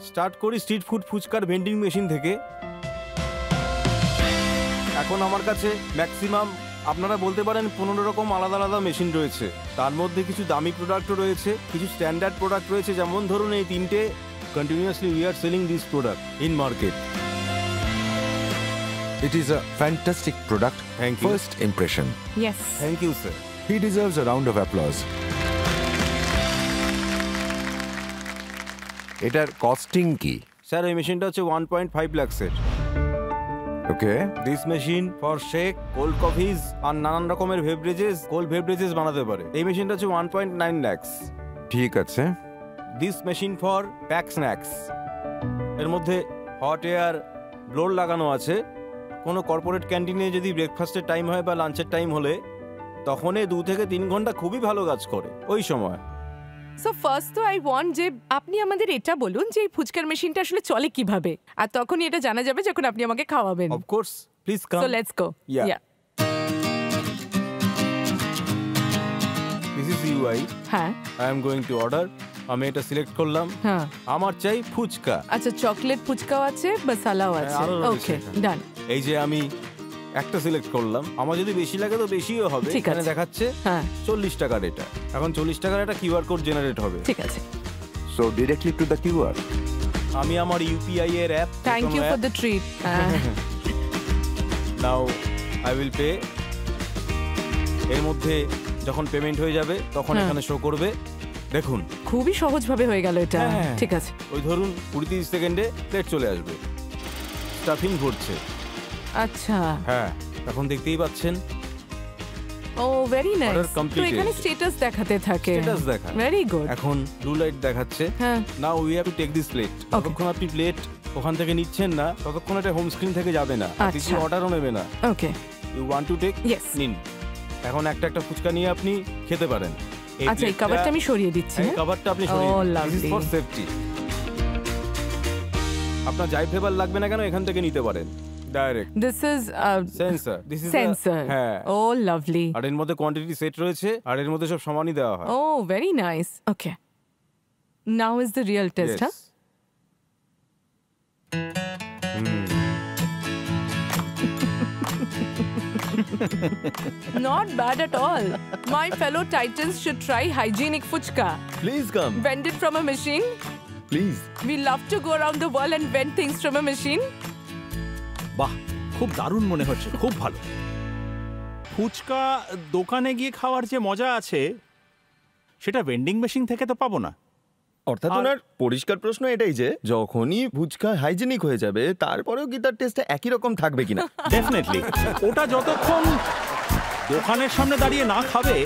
Start করি street food ফুচকার vending machine থেকে। এখন আমার কাছে ম্যাক্সিমাম আপনারা বলতে পারেন 15 রকম আলাদা আলাদা মেশিন রয়েছে। তার মধ্যে কিছু দামি প্রোডাক্টও রয়েছে, কিছু স্ট্যান্ডার্ড প্রোডাক্ট রয়েছে। যেমন ধরুন এই 3টে continuously we are selling this product in market. It is a fantastic product. Thank you. First impression. Yes. Thank you sir. He deserves a round of applause. এটার কস্টিং কি? স্যার এই মেশিনটা হচ্ছে 1.5 লাখসের। Okay, this machine for shake, cold coffees আর নানান রকমের beverages, cold beverages বানাতে পারে। এই মেশিনটা হচ্ছে 1.9 লাখস। ঠিক আছে। This machine for pack snacks, এর মধ্যে হট এয়ার ব্লোর লাগানো আছে। কোনো কর্পোরেট ক্যান্টিনে যদি ব্রেকফাস্টের টাইম হয় বা লাঞ্চের টাইম হলে তখন 2 থেকে 3 ঘন্টা খুবই ভালো কাজ করে ওই সময়। সো ফার্স্ট তো আই ওয়ান্ট যে আপনি আমাদের এটা বলুন যে এই ফুচকার মেশিনটা আসলে চলে কিভাবে, আর তখনই এটা জানা যাবে যখন আপনি আমাকে খাওয়াবেন। Of course, please come. So let's go. Yeah. This is UI. হ্যাঁ, I am going to order. আমি এটা সিলেক্ট করলাম। হ্যাঁ, আমার চাই ফুচকা। আচ্ছা চকলেট ফুচকাও আছে, মশালাও আছে। আরো রয়েছে ওকে, এখানে। ডান। এই যে আমি একটা সিলেক্ট করলাম, আমার যদি বেশি লাগে তো বেশিও হবে। ঠিক এখানে আছে। দেখাচ্ছে হ্যাঁ, 40 টাকার এটা। এখন 40 টাকার একটা কিউআর কোড জেনারেট হবে। ঠিক আছে। So directly to the QR. আমি আমার ইউপিআই এর app, thank you for the treat. Now I will pay. এর মধ্যে যখন পেমেন্ট হয়ে যাবে তখন হ্যাঁ। এখানে শো করবে। দেখুন খুবই সহজভাবে হয়ে গেল এটা। হ্যাঁ। ঠিক আছে। ওই ধরুন 20-30 সেকেন্ডে প্লেট চলে আসবে। স্টাফিং ভরছে। আচ্ছা, হ্যাঁ, এখন দেখতেই পাচ্ছেন ও ভেরি নাইস। Order তো completed. এখানে স্ট্যাটাস দেখাতে থাকে। স্ট্যাটাস দেখা। Very good. এখন ব্লু লাইট দেখাচ্ছে। হ্যাঁ, now we have to take this plate. যতক্ষণ আপনি প্লেট ওখান থেকে নিচ্ছেন না ততক্ষণ এটা হোম স্ক্রিন থেকে যাবে না, কিছু আচ্ছা। অর্ডারও নেবে না। Okay, you want to take, Yes. নিন। এখন একটা একটা ফুচকা নিয়ে আপনি খেতে পারেন। আচ্ছা এই কভারটা আমি সরিয়ে দিচ্ছি। এই কভারটা আপনি সরিয়ে Oh, দিন। This is lovely. for safety. আপনার যাই ফ্লেভার লাগবে না কেন এখান থেকে নিতে পারেন direct. This is sensor, this is sensor. হ্যাঁ। ও লাভলি। আর এর মধ্যে কোয়ান্টিটি সেট রয়েছে আর এর মধ্যে সব সমানই দেওয়া হয়। Oh, very nice. Okay. Now is the real test, Yes. huh? Not bad at all. My fellow titans should try hygienic fuchka. Please come, Vended from a machine. Please. We love to go around the world and vend things from a machine. বাহ, খুব দারুণ মনে হচ্ছে, খুব ভালো। ফুচকা দোকানে গিয়ে খাওয়ার যে মজা আছে সেটা ভেন্ডিং মেশিন থেকে তো পাবো না। অর্থাৎ ওনার পরিষ্কার প্রশ্ন এটাই যে যখনই ফুচকা হাইজেনিক হয়ে যাবে তারপরেও কি তার টেস্টটা একই রকম থাকবে কিনা। ডেফিনেটলি ওটা যতক্ষণ দোকানের সামনে দাঁড়িয়ে না খাবে